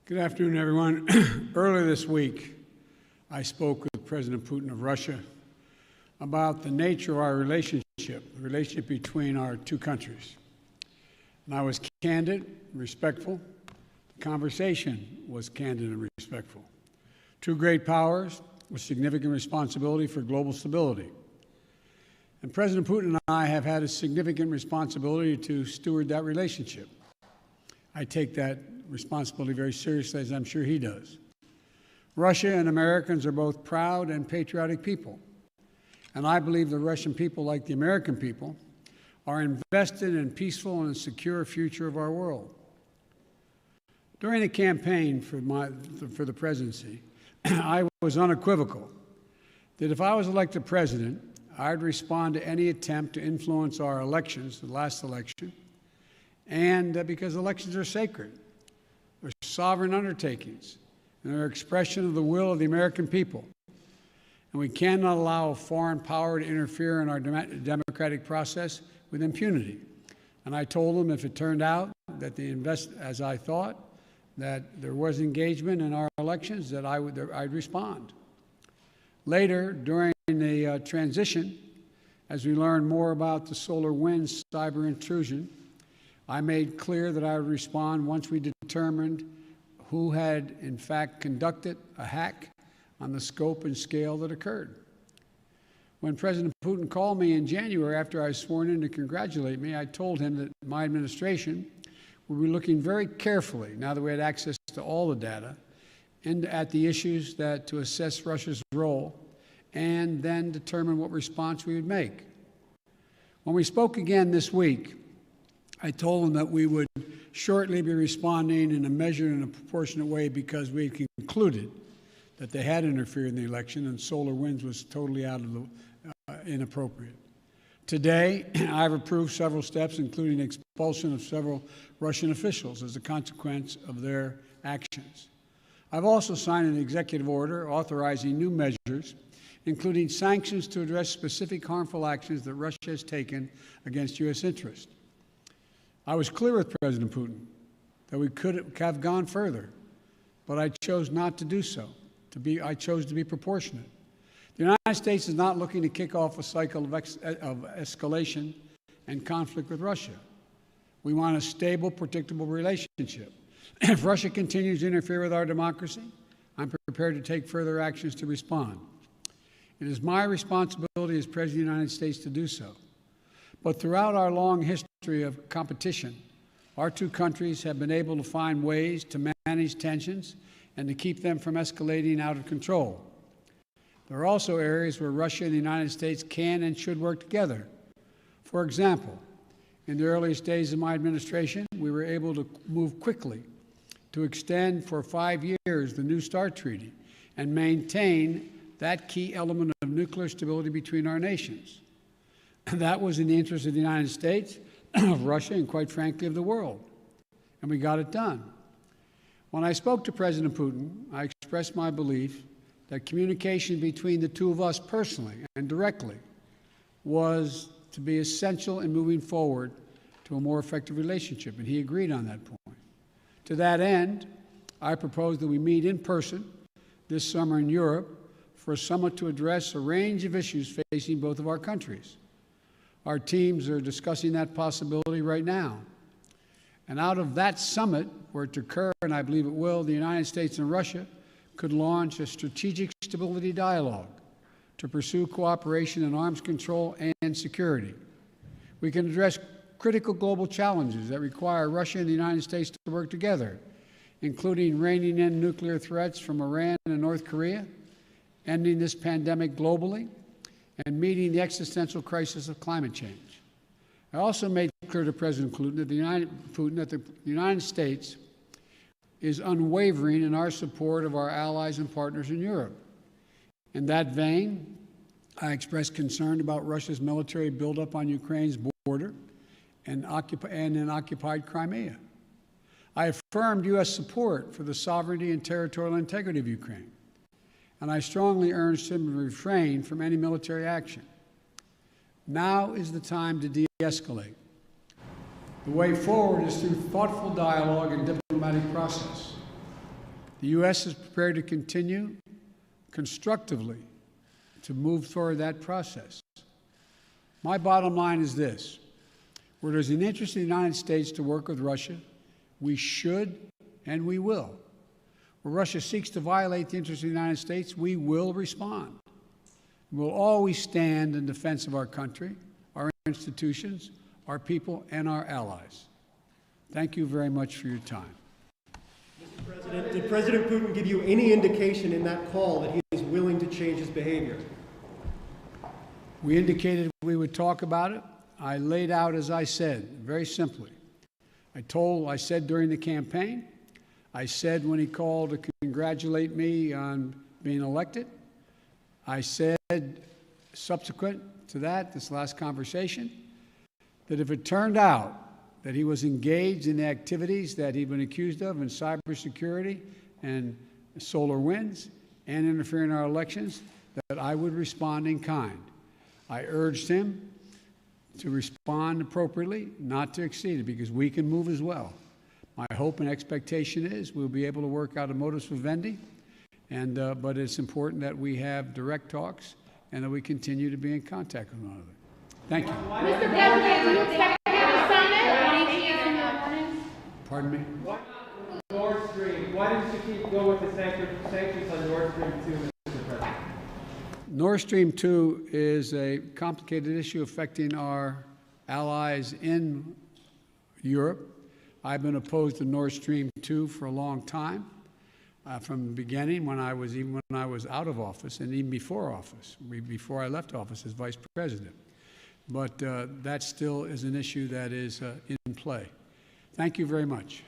Good afternoon, everyone. Earlier this week, I spoke with President Putin of Russia about the nature of our relationship, the relationship between our two countries. And I was candid, respectful. The conversation was candid and respectful. Two great powers with significant responsibility for global stability. And President Putin and I have had a significant responsibility to steward that relationship. I take that responsibility very seriously, as I'm sure he does. Russia and Americans are both proud and patriotic people. And I believe the Russian people, like the American people, are invested in a peaceful and secure future of our world. During the campaign for the presidency, I was unequivocal that if I was elected president, I'd respond to any attempt to influence our elections, the last election, and because elections are sacred. They're sovereign undertakings, and they're an expression of the will of the American people. And we cannot allow a foreign power to interfere in our democratic process with impunity. And I told them if it turned out that as I thought, that there was engagement in our elections, that I'd respond. Later, during the transition, as we learned more about the SolarWinds cyber intrusion, I made clear that I would respond once we determined who had, in fact, conducted a hack on the scope and scale that occurred. When President Putin called me in January after I was sworn in to congratulate me, I told him that my administration would be looking very carefully, now that we had access to all the data, and at the issues to assess Russia's role and then determine what response we would make. When we spoke again this week, I told him that we would shortly be responding in a measured and a proportionate way because we had concluded that they had interfered in the election and SolarWinds was totally out of the inappropriate. Today, I've approved several steps, including expulsion of several Russian officials as a consequence of their actions. I've also signed an executive order authorizing new measures, including sanctions to address specific harmful actions that Russia has taken against U.S. interests. I was clear with President Putin that we could have gone further, but I chose not to do so. I chose to be proportionate. The United States is not looking to kick off a cycle of escalation and conflict with Russia. We want a stable, predictable relationship. If Russia continues to interfere with our democracy, I'm prepared to take further actions to respond. It is my responsibility as President of the United States to do so. But throughout our long history of competition, our two countries have been able to find ways to manage tensions and to keep them from escalating out of control. There are also areas where Russia and the United States can and should work together. For example, in the earliest days of my administration, we were able to move quickly to extend for 5 years the New START Treaty and maintain that key element of nuclear stability between our nations. That was in the interest of the United States, of Russia, and quite frankly, of the world. And we got it done. When I spoke to President Putin, I expressed my belief that communication between the two of us personally and directly was to be essential in moving forward to a more effective relationship, and he agreed on that point. To that end, I proposed that we meet in person this summer in Europe for a summit to address a range of issues facing both of our countries. Our teams are discussing that possibility right now. And out of that summit, were it to occur, and I believe it will, the United States and Russia could launch a strategic stability dialogue to pursue cooperation in arms control and security. We can address critical global challenges that require Russia and the United States to work together, including reining in nuclear threats from Iran and North Korea, ending this pandemic globally, and meeting the existential crisis of climate change. I also made clear to President Putin that the United States is unwavering in our support of our allies and partners in Europe. In that vein, I expressed concern about Russia's military buildup on Ukraine's border and in occupied Crimea. I affirmed U.S. support for the sovereignty and territorial integrity of Ukraine, and I strongly urged him to refrain from any military action. Now is the time to de-escalate. The way forward is through thoughtful dialogue and diplomatic process. The U.S. is prepared to continue constructively to move toward that process. My bottom line is this: where there's an interest in the United States to work with Russia, we should and we will. Where Russia seeks to violate the interests of the United States, we will respond. We'll always stand in defense of our country, our institutions, our people, and our allies. Thank you very much for your time. Mr. President, did President Putin give you any indication in that call that he is willing to change his behavior? We indicated we would talk about it. I laid out, as I said, very simply. I said during the campaign, I said when he called to congratulate me on being elected, I said subsequent to that, this last conversation, that if it turned out that he was engaged in the activities that he'd been accused of in cybersecurity and solar winds and interfering in our elections, that I would respond in kind. I urged him to respond appropriately, not to exceed it, because we can move as well. My hope and expectation is we'll be able to work out a modus vivendi, but it's important that we have direct talks and that we continue to be in contact with one another. Thank you. Mr. President, do you expect to have a summit? Pardon me? Why not Nord Stream? Why didn't you keep going with the sanctions on Nord Stream 2, Mr. President? Nord Stream 2 is a complicated issue affecting our allies in Europe. I've been opposed to Nord Stream 2 for a long time, from the beginning, when I was out of office, and even before office, before I left office as vice president. But that still is an issue that is in play. Thank you very much.